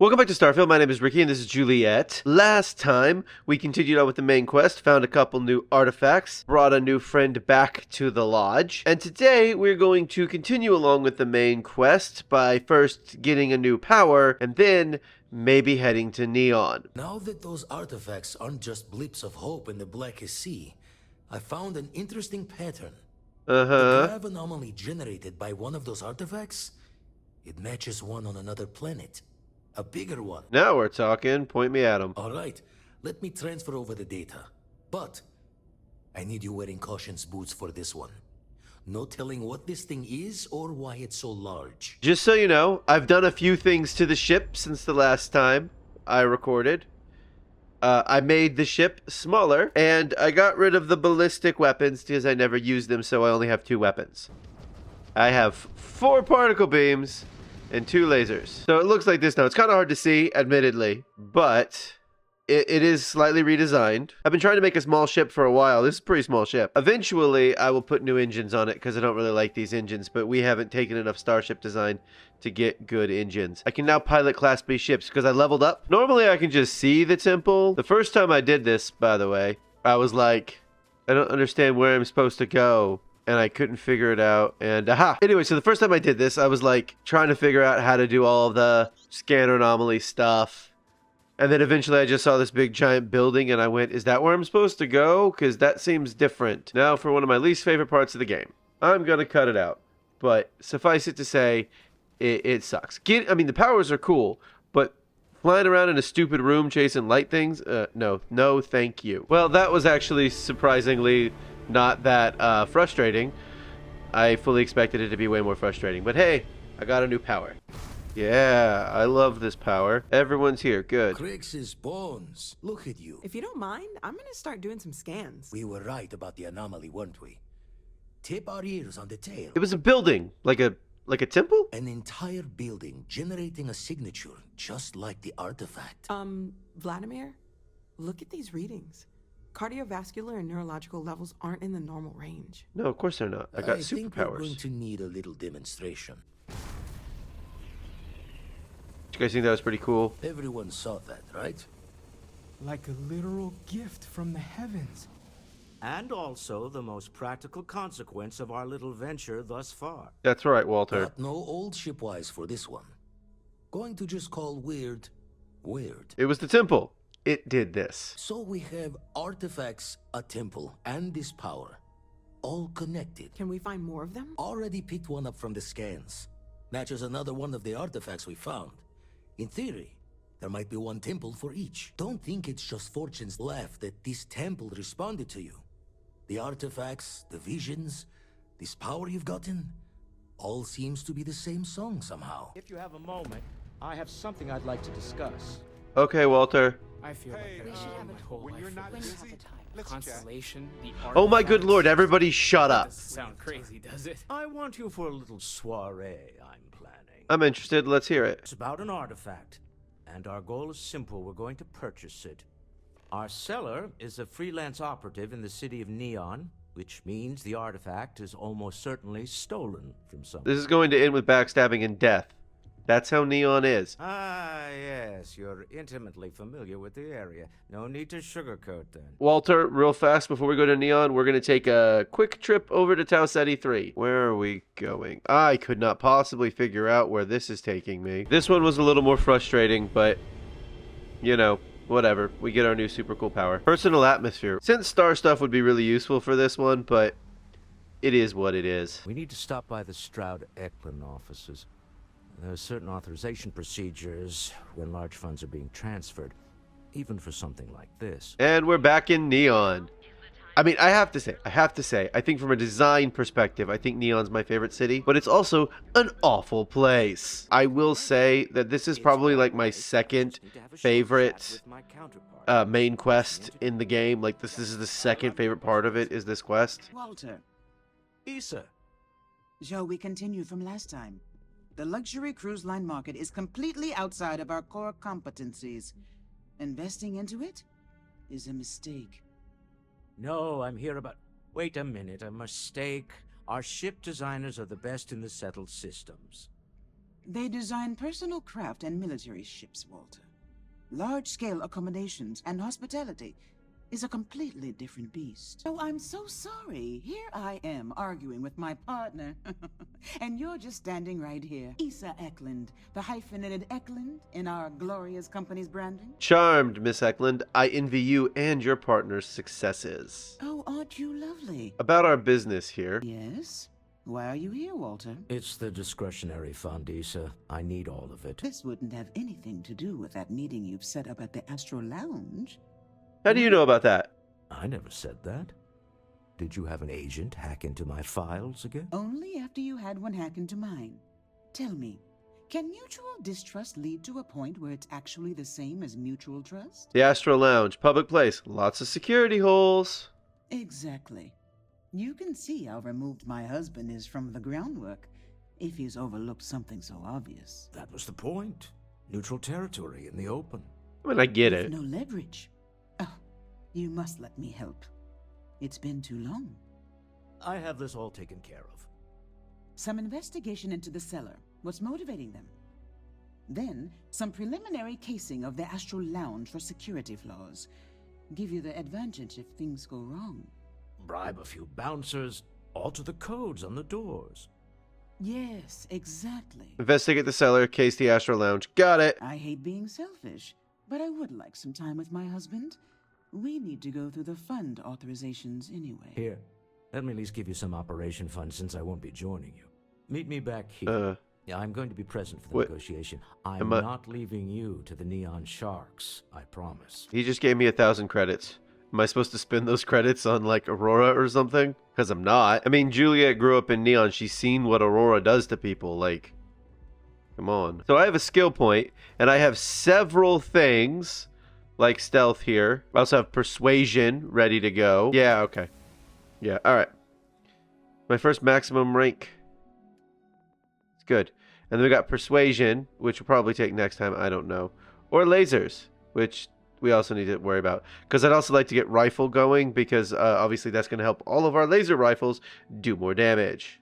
Welcome back to Starfield. My name is Ricky and this is Juliet. Last time, we continued on with the main quest, found a couple new artifacts, brought a new friend back to the lodge, and today we're going to continue along with the main quest by first getting a new power, and then maybe heading to Neon. Now that those artifacts aren't just blips of hope in the blackest sea, I found an interesting pattern. The grav anomaly generated by one of those artifacts, it matches one on another planet. A bigger one. Now we're talking. Point me at him. Alright, let me transfer over the data. But I need you wearing caution's boots for this one. No telling what this thing is or why it's so large. Just so you know, I've done a few things to the ship since the last time I recorded. I made the ship smaller, and I got rid of the ballistic weapons because I never used them, so I only have 2 weapons. I have 4 particle beams and 2 lasers. So it looks like this now. It's kind of hard to see, admittedly, but it is slightly redesigned. I've been trying to make a small ship for a while. This is a pretty small ship. Eventually, I will put new engines on it because I don't really like these engines, but we haven't taken enough Starship design to get good engines. I can now pilot Class B ships because I leveled up. Normally, I can just see the temple. The first time I did this, by the way, I was like, I don't understand where I'm supposed to go. And I couldn't figure it out, and aha! Anyway, so the first time I did this, I was like trying to figure out how to do all of the scanner anomaly stuff. And then eventually I just saw this big giant building and I went, is that where I'm supposed to go? Because that seems different. Now for one of my least favorite parts of the game. I'm gonna cut it out. But suffice it to say, it sucks. I mean, the powers are cool, but flying around in a stupid room chasing light things? No, thank you. Well, that was actually surprisingly not that frustrating. I fully expected it to be way more frustrating. But hey, I got a new power. Yeah, I love this power. Everyone's here. Good. Crix's bones. Look at you. If you don't mind, I'm gonna start doing some scans. We were right about the anomaly, weren't we? Tip our ears on the tail. It was a building, like a temple? An entire building generating a signature just like the artifact. Vladimir, look at these readings. Cardiovascular and neurological levels aren't in the normal range. No, of course they're not. I got think we're superpowers. going to need a little demonstration. You guys think that was pretty cool? Everyone saw that, right? Like a literal gift from the heavens. And also the most practical consequence of our little venture thus far. That's right, Walter. Not no old shipwise for this one. Going to just call weird. It was the temple. It did this. So we have artifacts, a temple, and this power. All connected. Can we find more of them? Already picked one up from the scans. Matches another one of the artifacts we found. In theory, there might be one temple for each. Don't think it's just fortune's left that this temple responded to you. The artifacts, the visions, this power you've gotten, all seems to be the same song somehow. If you have a moment, I have something I'd like to discuss. Okay, Walter. I feel like We should have my a whole when life you're not was busy, let's constellation. The Oh my good artifacts. lord, everybody shut up. Doesn't sound crazy, does it? I want you for a little soiree I'm planning. I'm interested. Let's hear it. It's about an artifact, and our goal is simple. We're going to purchase it. Our seller is a freelance operative in the city of Neon, which means the artifact is almost certainly stolen from someone. This is going to end with backstabbing and death. That's how Neon is. Ah, yes, you're intimately familiar with the area. No need to sugarcoat then. Walter, real fast before we go to Neon, we're going to take a quick trip over to Tau Ceti 3. Where are we going? I could not possibly figure out where this is taking me. This one was a little more frustrating, but, you know, whatever. We get our new super cool power. Personal atmosphere. Since star stuff would be really useful for this one, but it is what it is. We need to stop by the Stroud-Eklund offices. There are certain authorization procedures when large funds are being transferred, even for something like this. And we're back in Neon. I mean, I have to say, I think from a design perspective, I think Neon's my favorite city, but it's also an awful place. I will say that this is probably like my second favorite main quest in the game. Like, this is the second favorite part of it, is this quest. Walter, Issa. shall we continue from last time? The luxury cruise line market is completely outside of our core competencies. Investing into it is a mistake. No, I'm here about... Wait a minute, a mistake. Our ship designers are the best in the settled systems. They design personal craft and military ships, Walter. Large-scale accommodations and hospitality is a completely different beast. Oh, I'm so sorry. Here I am arguing with my partner. And you're just standing right here. Issa Eklund, the hyphenated Eklund in our glorious company's branding. Charmed, Miss Eklund. I envy you and your partner's successes. Oh, aren't you lovely? About our business here. Yes? Why are you here, Walter? It's the discretionary fund, Issa. I need all of it. This wouldn't have anything to do with that meeting you've set up at the Astro Lounge. How do you know about that? I never said that. Did you have an agent hack into my files again? Only after you had one hack into mine. Tell me, can mutual distrust lead to a point where it's actually the same as mutual trust? The Astro Lounge, public place, lots of security holes. Exactly. You can see how removed my husband is from the groundwork if he's overlooked something so obvious. That was the point. Neutral territory in the open. I mean, I get it. No leverage. Oh, you must let me help. It's been too long. I have this all taken care of. Some investigation into the cellar. What's motivating them? Then, some preliminary casing of the Astral Lounge for security flaws. Give you the advantage if things go wrong. Bribe a few bouncers, alter the codes on the doors. Yes, exactly. Investigate the cellar, case the Astro Lounge. Got it. I hate being selfish, but I would like some time with my husband. We need to go through the fund authorizations anyway. Here, let me at least give you some operation funds since I won't be joining you. Meet me back here. Yeah, I'm going to be present for the negotiation. I'm not leaving you to the Neon Sharks, I promise. He just gave me 1,000 credits. Am I supposed to spend those credits on, like, Aurora or something? Because I'm not. I mean, Juliet grew up in Neon. She's seen what Aurora does to people. Like, come on. So I have a skill point, and I have several things, like stealth here. I also have persuasion ready to go. Yeah, okay. Yeah, alright. My first maximum rank. It's good. And then we got persuasion, which will probably take next time. I don't know. Or lasers, which we also need to worry about. Because I'd also like to get rifle going, because obviously that's going to help all of our laser rifles do more damage.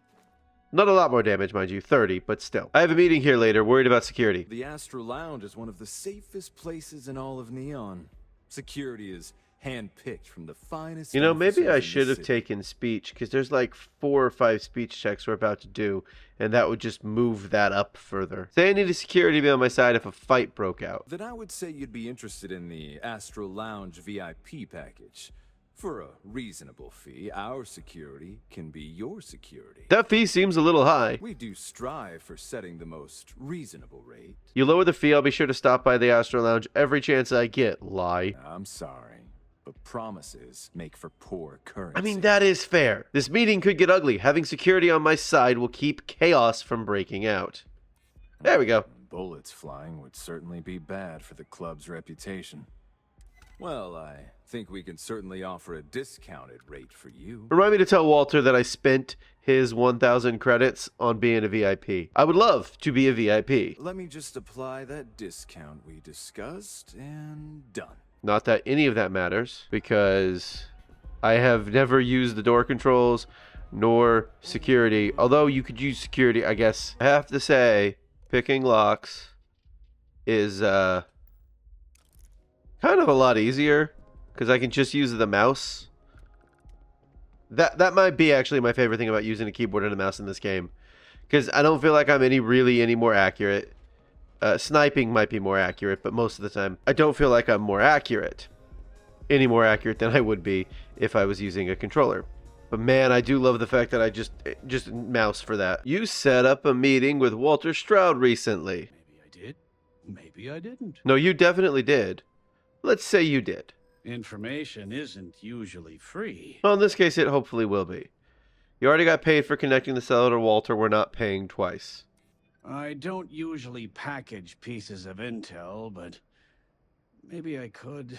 Not a lot more damage, mind you, 30, but still. I have a meeting here later, worried about security. The Astro Lounge is one of the safest places in all of Neon. Security is handpicked from the finest. You know, maybe officers I in the should have city. taken speech, because there's like 4 or 5 speech checks we're about to do, and that would just move that up further. Say I needed security to be on my side if a fight broke out. Then I would say you'd be interested in the Astro Lounge VIP package. For a reasonable fee, our security can be your security. That fee seems a little high. We do strive for setting the most reasonable rate. You lower the fee, I'll be sure to stop by the Astro Lounge every chance I get. Lie. I'm sorry, but promises make for poor currency. I mean, that is fair. This meeting could get ugly. Having security on my side will keep chaos from breaking out. There we go. Bullets flying would certainly be bad for the club's reputation. Well, I think we can certainly offer a discounted rate for you. Remind me to tell Walter that I spent his 1,000 credits on being a VIP. I would love to be a VIP. Let me just apply that discount we discussed, and done. Not that any of that matters, because I have never used the door controls nor security. Although you could use security, I guess. I have to say, picking locks is kind of a lot easier, because I can just use the mouse. That might be actually my favorite thing about using a keyboard and a mouse in this game, because I don't feel like I'm any more accurate. Sniping might be more accurate, but most of the time I don't feel like I'm any more accurate than I would be if I was using a controller. But man, I do love the fact that I just mouse for that. You set up a meeting with Walter Stroud recently. Maybe I did. Maybe I didn't. No, you definitely did. Let's say you did. Information isn't usually free. Well, in this case, it hopefully will be. You already got paid for connecting the cellar to Walter. We're not paying twice. I don't usually package pieces of intel, but maybe I could.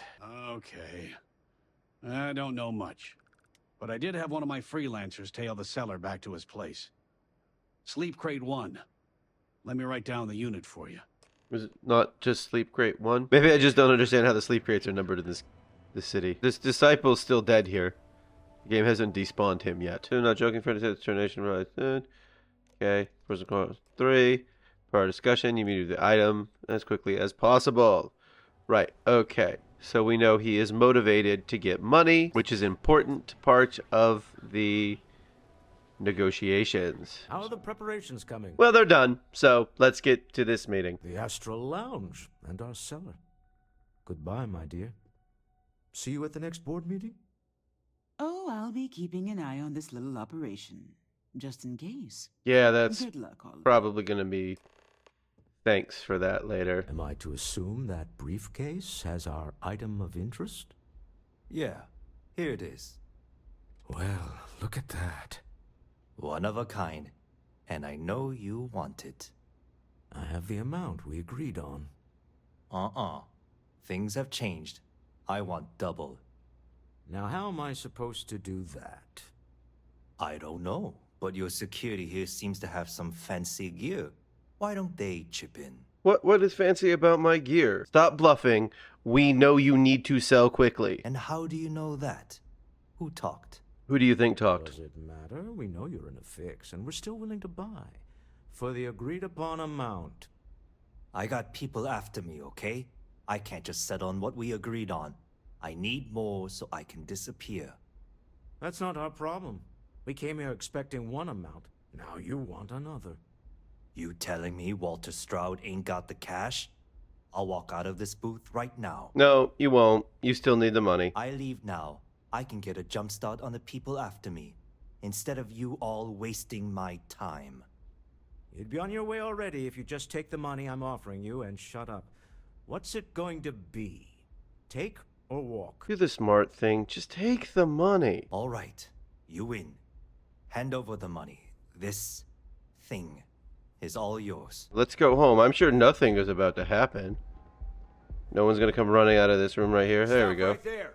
Okay. I don't know much, but I did have one of my freelancers tail the cellar back to his place. Sleep Crate 1. Let me write down the unit for you. Was it not just Sleep Crate 1? Maybe I just don't understand how the sleep crates are numbered in this city. This disciple's still dead here. The game hasn't despawned him yet. I'm not joking for the determination, right? Okay. Person call 3. For our discussion, you move the item as quickly as possible. Right, okay. So we know he is motivated to get money, which is an important part of the negotiations. How are the preparations coming? Well, they're done, so let's get to this meeting. The Astral Lounge and our cellar. Goodbye, my dear. See you at the next board meeting? Oh, I'll be keeping an eye on this little operation, just in case. Yeah, that's Good luck, all. probably going to be thanks for that later. Am I to assume that briefcase has our item of interest? Yeah, here it is. Well, look at that. One of a kind. And I know you want it. I have the amount we agreed on. Things have changed. I want double. Now, how am I supposed to do that? I don't know, but your security here seems to have some fancy gear. Why don't they chip in? What is fancy about my gear? Stop bluffing. We know you need to sell quickly. And how do you know that? Who talked? Who do you think talked? Does it matter? We know you're in a fix, and we're still willing to buy. For the agreed-upon amount. I got people after me, okay? I can't just settle on what we agreed on. I need more so I can disappear. That's not our problem. We came here expecting one amount. Now you want another. You telling me Walter Stroud ain't got the cash? I'll walk out of this booth right now. No, you won't. You still need the money. I leave now. I can get a jump start on the people after me, instead of you all wasting my time. You'd be on your way already if you just take the money I'm offering you and shut up. What's it going to be? Take or walk? Do the smart thing. Just take the money. All right, you win. Hand over the money. This thing is all yours. Let's go home. I'm sure nothing is about to happen. No one's going to come running out of this room right here. There we go. Right there.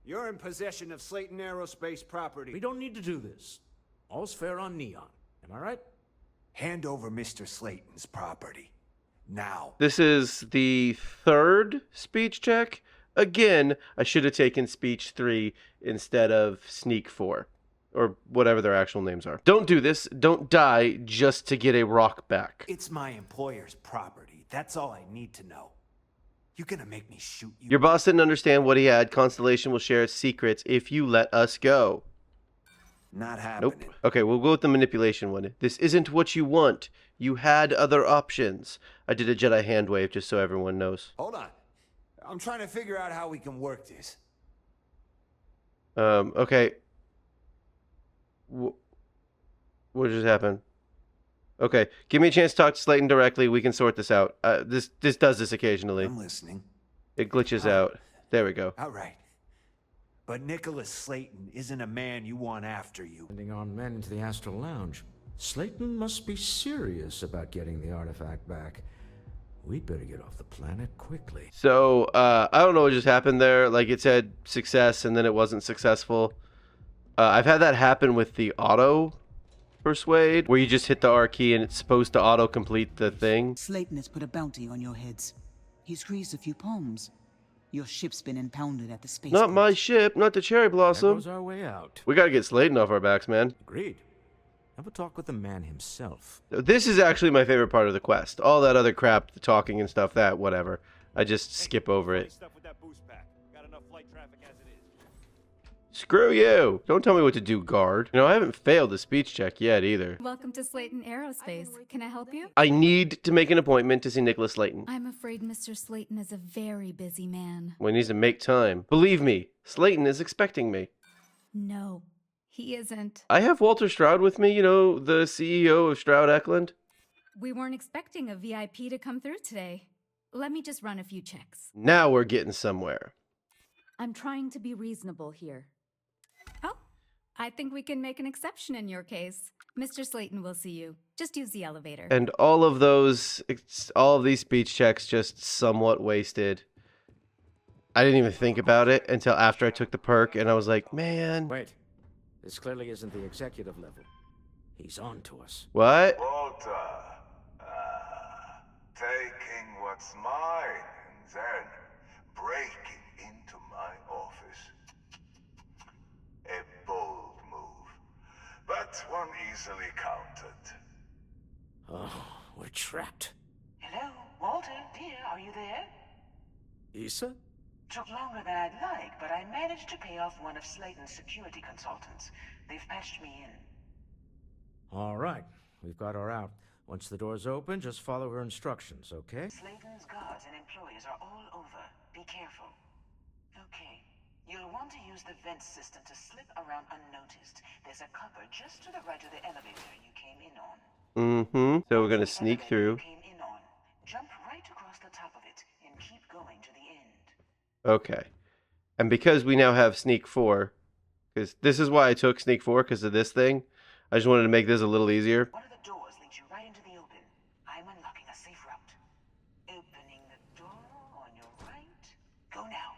You're in possession of Slayton Aerospace property. We don't need to do this. All's fair on Neon. Am I right? Hand over Mr. Slayton's property. Now. This is the third speech check. Again, I should have taken speech 3 instead of sneak 4. Or whatever their actual names are. Don't do this. Don't die just to get a rock back. It's my employer's property. That's all I need to know. You gonna make me shoot you? Your boss didn't understand what he had. Constellation will share its secrets if you let us go. Not happening. Nope. Okay, we'll go with the manipulation one. This isn't what you want. You had other options. I did a Jedi hand wave just so everyone knows. Hold on. I'm trying to figure out how we can work this. Okay. What just happened? Okay, give me a chance to talk to Slayton directly. We can sort this out. This does this occasionally. I'm listening. It glitches out. There we go. All right. But Nicholas Slayton isn't a man you want after you. Sending our men into the Astral Lounge. Slayton must be serious about getting the artifact back. We'd better get off the planet quickly. So, I don't know what just happened there. Like, it said success, and then it wasn't successful. I've had that happen with the auto persuade, where you just hit the R key and it's supposed to auto-complete the thing. Slayton has put a bounty on your heads. He's greased a few palms. Your ship's been impounded at the spaceport. Not my ship, not the Cherry There Blossom. goes our way out. We gotta get Slayton off our backs, man. Agreed. Have a talk with the man himself. This is actually my favorite part of the quest. All that other crap, the talking and stuff, that, whatever. I just skip over it. Screw you! Don't tell me what to do, guard. You know, I haven't failed the speech check yet, either. Welcome to Slayton Aerospace. Can I help you? I need to make an appointment to see Nicholas Slayton. I'm afraid Mr. Slayton is a very busy man. Well, he needs to make time. Believe me, Slayton is expecting me. No, he isn't. I have Walter Stroud with me, you know, the CEO of Stroud Eklund. We weren't expecting a VIP to come through today. Let me just run a few checks. Now we're getting somewhere. I'm trying to be reasonable here. Oh, I think we can make an exception in your case. Mr. Slayton will see you. Just use the elevator. And all of these speech checks just somewhat wasted. I didn't even think about it until after I took the perk, and I was like, man. Wait. This clearly isn't the executive level. He's on to us. What? Walter, taking what's mine and then breaking into my office. A bold move, but one easily countered. Oh, We're trapped. Hello, Walter, dear, are you there? Issa? Took longer than I'd like, but I managed to pay off one of Slayton's security consultants. They've patched me in. All right. We've got her out. Once the door's open, just follow her instructions, okay? Slayton's guards and employees are all over. Be careful. Okay. You'll want to use the vent system to slip around unnoticed. There's a cupboard just to the right of the elevator you came in on. Mm-hmm. So we're gonna sneak through. Came in on. Jump right across the top of it and keep going to the end. Okay. And because we now have Sneak 4, because this is why I took Sneak 4, because of this thing. I just wanted to make this a little easier. One of the doors leads you right into the open. I'm unlocking a safe route. Opening the door on your right. Go now.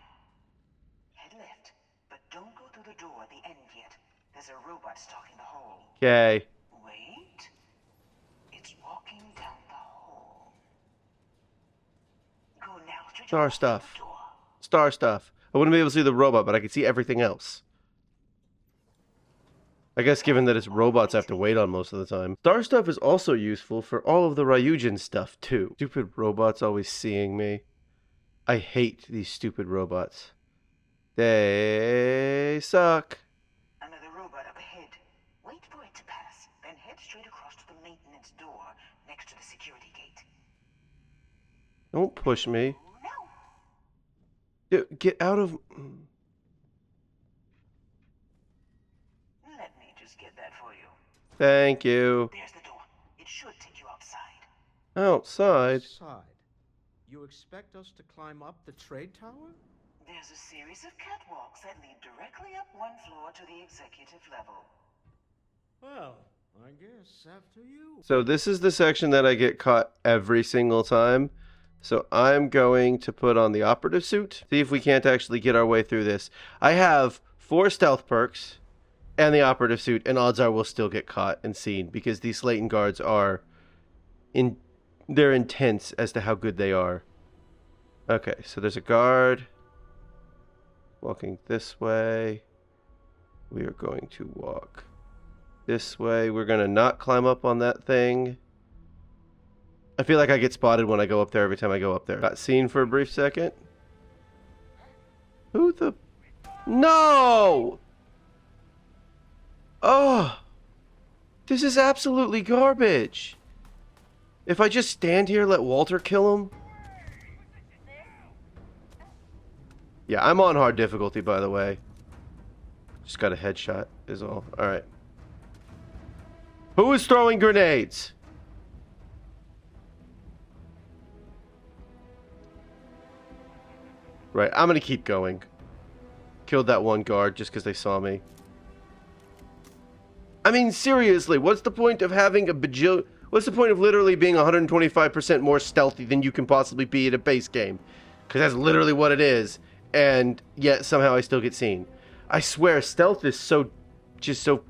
Head left, but don't go through the door at the end yet. There's a robot stalking the hall. Okay. Wait. It's walking down the hall. Go now. Star stuff. Star stuff. I wouldn't be able to see the robot, but I could see everything else. I guess given that it's robots I have to wait on most of the time. Star stuff is also useful for all of the Ryujin stuff, too. Stupid robots always seeing me. I hate these stupid robots. They suck. Another robot up ahead. Wait for it to pass, then head straight across to the maintenance door next to the security gate. Don't push me. Get out of... Let me just get that for you. Thank you. There's the door. It should take you outside. Outside? Outside? You expect us to climb up the trade tower? There's a series of catwalks that lead directly up one floor to the executive level. Well, I guess after you. So this is the section that I get caught every single time. So I'm going to put on the operative suit. See if we can't actually get our way through this. I have 4 stealth perks and the operative suit, and odds are we'll still get caught and seen because these Slayton guards are they're intense as to how good they are. Okay, so there's a guard walking this way. We are going to walk this way. We're going to not climb up on that thing. I feel like I get spotted when I go up there every time I go up there. Got seen for a brief second. Who the... No! Oh! This is absolutely garbage. If I just stand here, let Walter kill him. Yeah, I'm on hard difficulty, by the way. Just got a headshot, is all. Alright. Who is throwing grenades? Right, I'm gonna keep going. Killed that one guard just because they saw me. I mean, seriously, what's the point of having a bajillion... What's the point of literally being 125% more stealthy than you can possibly be in a base game? Because that's literally what it is. And yet, somehow I still get seen. I swear, stealth is just so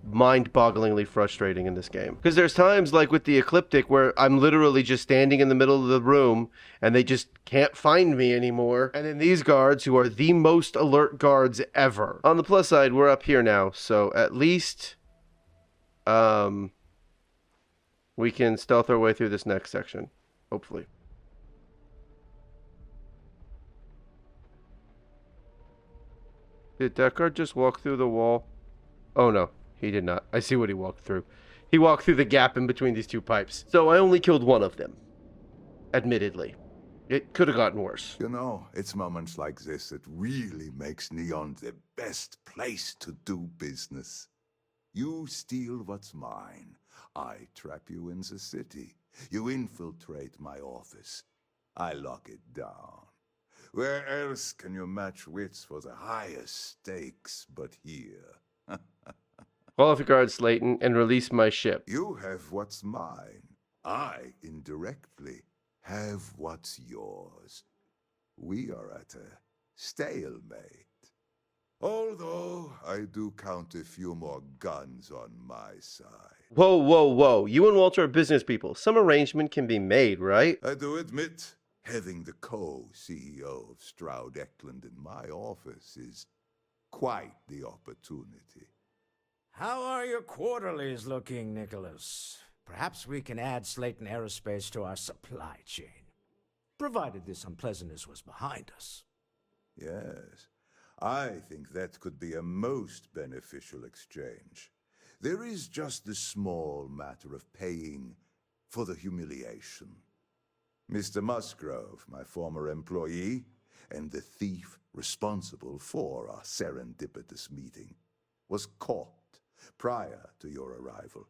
mind-bogglingly frustrating in this game. Because there's times, like with the Ecliptic, where I'm literally just standing in the middle of the room, and they just can't find me anymore. And then these guards, who are the most alert guards ever. On the plus side, we're up here now, so at least... we can stealth our way through this next section. Hopefully. Did that guard just walk through the wall? Oh no, he did not. I see what he walked through. He walked through the gap in between these 2 pipes. So I only killed one of them. Admittedly. It could have gotten worse. You know, it's moments like this that really makes Neon the best place to do business. You steal what's mine. I trap you in the city. You infiltrate my office. I lock it down. Where else can you match wits for the highest stakes but here? Qualify guard Slayton and release my ship. You have what's mine. I, indirectly, have what's yours. We are at a stalemate. Although I do count a few more guns on my side. Whoa, whoa, whoa. You and Walter are business people. Some arrangement can be made, right? I do admit, having the co-CEO of Stroud Eklund in my office is quite the opportunity. How are your quarterlies looking, Nicholas? Perhaps we can add Slayton Aerospace to our supply chain, provided this unpleasantness was behind us. Yes, I think that could be a most beneficial exchange. There is just the small matter of paying for the humiliation. Mr. Musgrove, my former employee, and the thief responsible for our serendipitous meeting, was caught prior to your arrival.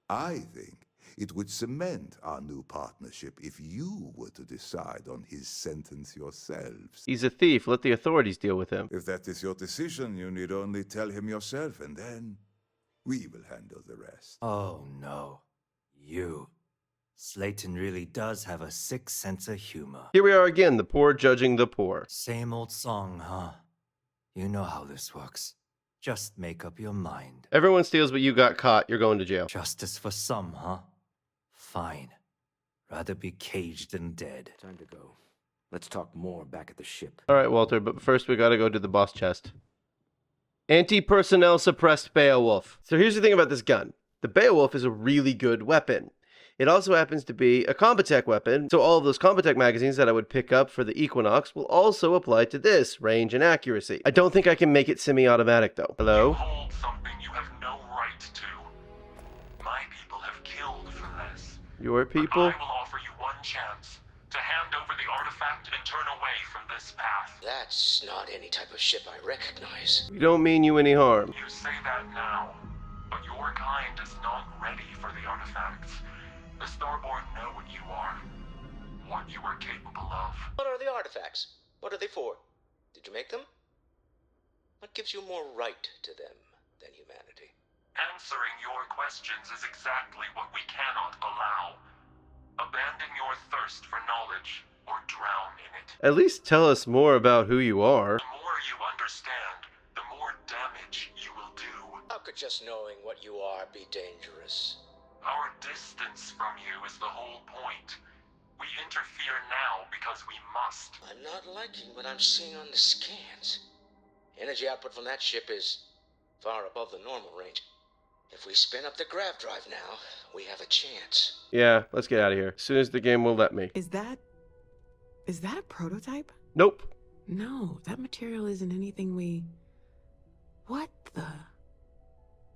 I think it would cement our new partnership if you were to decide on his sentence yourselves. He's a thief. Let the authorities deal with him. If that is your decision, you need only tell him yourself, and then we will handle the rest. Oh no. You. Slayton really does have a sick sense of humor. Here we are again, the poor judging the poor. Same old song, huh? You know how this works. Just make up your mind. Everyone steals, but you got caught. You're going to jail. Justice for some, huh? Fine. Rather be caged than dead. Time to go. Let's talk more back at the ship. All right, Walter, but first we gotta go to the boss chest. Anti-personnel suppressed Beowulf. So here's the thing about this gun. The Beowulf is a really good weapon. It also happens to be a Combatech weapon, so all of those Combatech magazines that I would pick up for the Equinox will also apply to this, range and accuracy. I don't think I can make it semi-automatic though. Hello? You hold something you have no right to. My people have killed for this. Your people? But I will offer you one chance to hand over the artifact and turn away from this path. That's not any type of ship I recognize. We don't mean you any harm. You say that now, but your kind is not ready for the artifacts. The Starboard know what you are, what you are capable of. What are the artifacts? What are they for? Did you make them? What gives you more right to them than humanity? Answering your questions is exactly what we cannot allow. Abandon your thirst for knowledge, or drown in it. At least tell us more about who you are. The more you understand, the more damage you will do. How could just knowing what you are be dangerous? Our distance from you is the whole point. We interfere now because we must. I'm not liking what I'm seeing on the scans. Energy output from that ship is far above the normal range. If we spin up the grav drive now, we have a chance. Yeah, let's get out of here. As soon as the game will let me. Is that a prototype? Nope. No, that material isn't anything we... What the...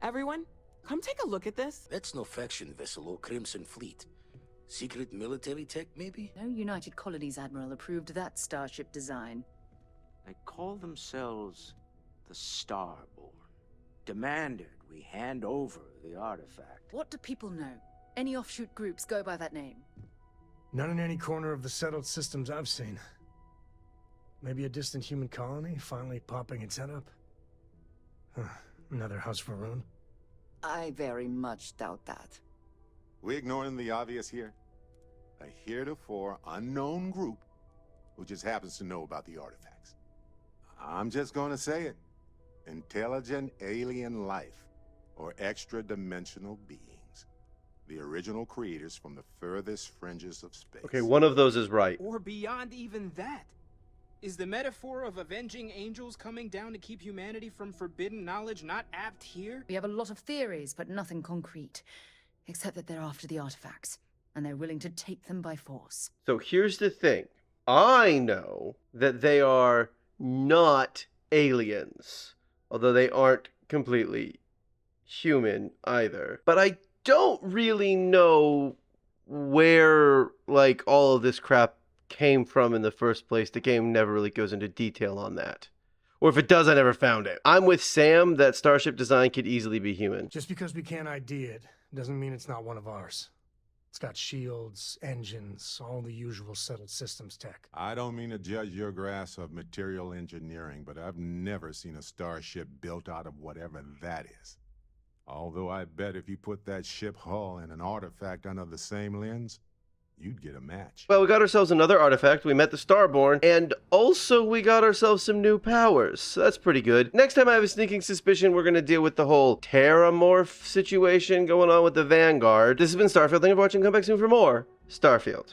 Everyone, come take a look at this. That's no faction vessel or Crimson Fleet. Secret military tech, maybe? No United Colonies Admiral approved that starship design. They call themselves the Starboard. Demanded we hand over the artifact. What do people know? Any offshoot groups go by that name? None in any corner of the settled systems I've seen. Maybe a distant human colony finally popping its head up? Huh. Another house for Rune? I very much doubt that. We ignoring the obvious here? A heretofore unknown group who just happens to know about the artifacts. I'm just gonna say it. Intelligent alien life, or extra-dimensional beings. The original creators from the furthest fringes of space. Okay, one of those is right. Or beyond even that. Is the metaphor of avenging angels coming down to keep humanity from forbidden knowledge not apt here? We have a lot of theories, but nothing concrete. Except that they're after the artifacts, and they're willing to take them by force. So here's the thing. I know that they are not aliens, although they aren't completely human either. But I don't really know where, like, all of this crap came from in the first place. The game never really goes into detail on that. Or if it does, I never found it. I'm with Sam that starship design could easily be human. Just because we can't ID it doesn't mean it's not one of ours. It's got shields, engines, all the usual settled systems tech. I don't mean to judge your grasp of material engineering, but I've never seen a starship built out of whatever that is. Although I bet if you put that ship hull and an artifact under the same lens, you'd get a match. Well, we got ourselves another artifact, we met the Starborn, and also we got ourselves some new powers. So that's pretty good. Next time I have a sneaking suspicion we're going to deal with the whole Terramorph situation going on with the Vanguard. This has been Starfield. Thank you for watching. Come back soon for more Starfield.